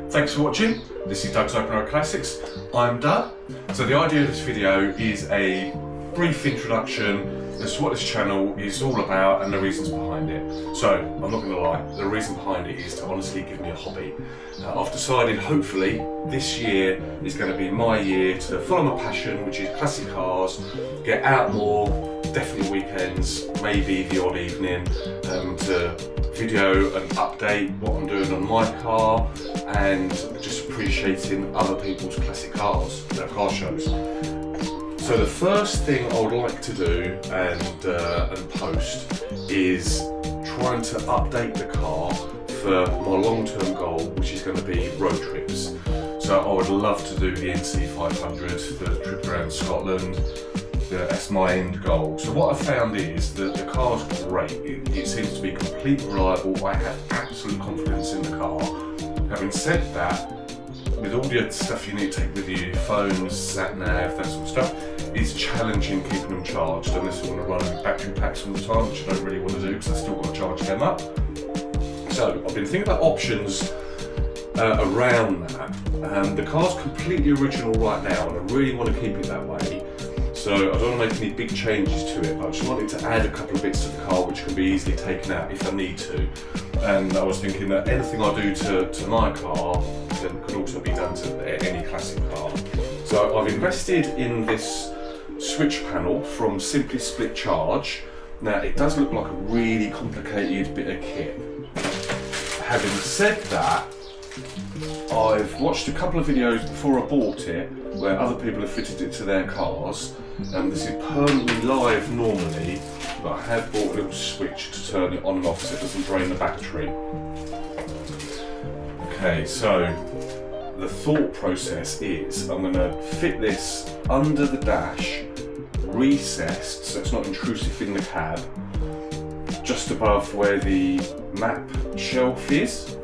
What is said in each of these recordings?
Thanks for watching. This is Doug's Open Road Classics. I'm Doug. So the idea of this video is a brief introduction as to what this channel is all about and the reasons behind it. So I'm not going to lie, the reason behind it is to honestly give me a hobby. I've decided hopefully this year is going to be my year to follow my passion, which is classic cars, get out more, definitely weekends, maybe the odd evening, to video and update what I'm doing on my car and just appreciating other people's classic cars, car shows. So the first thing I would like to do and post is trying to update the car for my long-term goal, which is going to be road trips. So I would love to do the NC 500, the trip around Scotland. That's my end goal. So what I found is that the car's great. It seems to be completely reliable. I have absolute confidence in the car. Having said that, with all the other stuff you need to take with you, phones, sat nav, that sort of stuff, it's challenging keeping them charged unless you want to run battery packs all the time, which I don't really want to do because I've still got to charge them up. So I've been thinking about options around that. The car's completely original right now and I really want to keep it that way. So I don't want to make any big changes to it, but I just wanted to add a couple of bits to the car which can be easily taken out if I need to. And I was thinking that anything I do to my car could also be done to any classic car. So I've invested in this switch panel from Simply Split Charge. Now it does look like a really complicated bit of kit. Having said that, I've watched a couple of videos before I bought it where other people have fitted it to their cars, and this is permanently live normally, but I have bought a little switch to turn it on and off so it doesn't drain the battery. Okay, so the thought process is I'm going to fit this under the dash, recessed so it's not intrusive in the cab, just above where the map shelf is.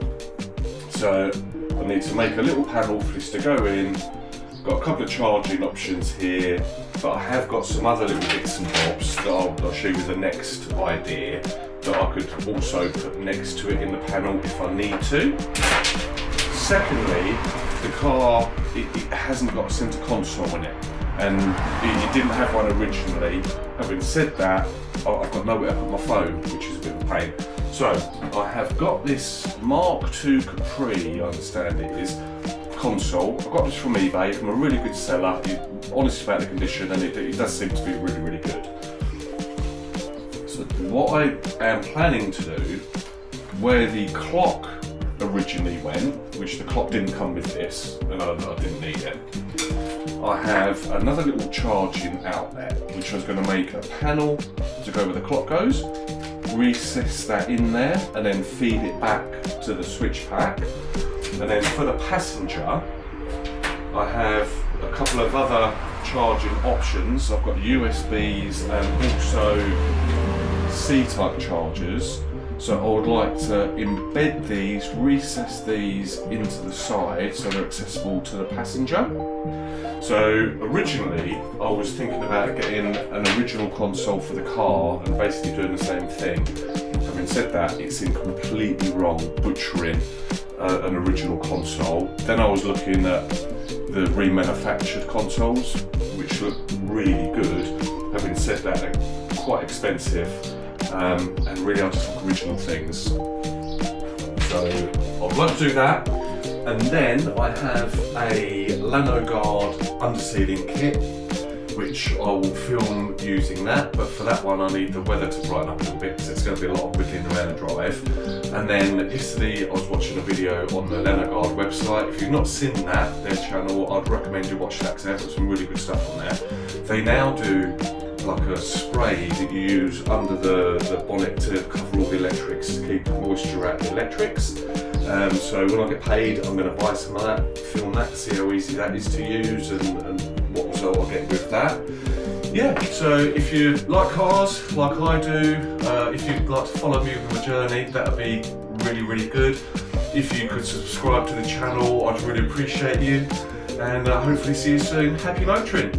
So I need to make a little panel for this to go in. Got a couple of charging options here, but I have got some other little bits and bobs that I'll show you with the next idea that I could also put next to it in the panel if I need to. Secondly, the car, it hasn't got a centre console in it, and it didn't have one originally. Having said that, I've got nowhere to put my phone, which is a bit of a pain. So I have got this Mark II Capri, I understand it is, console. I got this from eBay from a really good seller. He's honest about the condition and it does seem to be really, really good. So what I am planning to do, where the clock originally went, which the clock didn't come with this, and I didn't need it, I have another little charging outlet, which I was going to make a panel to go where the clock goes, recess that in there and then feed it back to the switch pack. And then for the passenger, I have a couple of other charging options. I've got USBs and also C-type chargers. So I would like to embed these, recess these into the side so they're accessible to the passenger. So originally I was thinking about getting an original console for the car and basically doing the same thing. Having said that, it seemed completely wrong butchering an original console. Then I was looking at the remanufactured consoles, which look really good. Having said that, they're quite expensive, and really I just like original things. So I'd like to do that. And then I have a Lano Guard undersealing kit, which I will film using that, but for that one I need the weather to brighten up a little bit because it's going to be a lot of wiggling around the drive. And then yesterday I was watching a video on the Lano Guard website. If you've not seen that, their channel, I'd recommend you watch that because they've got some really good stuff on there. They now do like a spray that you use under the bonnet to cover all the electrics to keep moisture out of the electrics. So when I get paid, I'm going to buy some of that, film that, see how easy that is to use and what result I get with that. Yeah, so if you like cars, like I do, if you'd like to follow me on the journey, that would be really, really good. If you could subscribe to the channel, I'd really appreciate you. And hopefully see you soon. Happy motoring!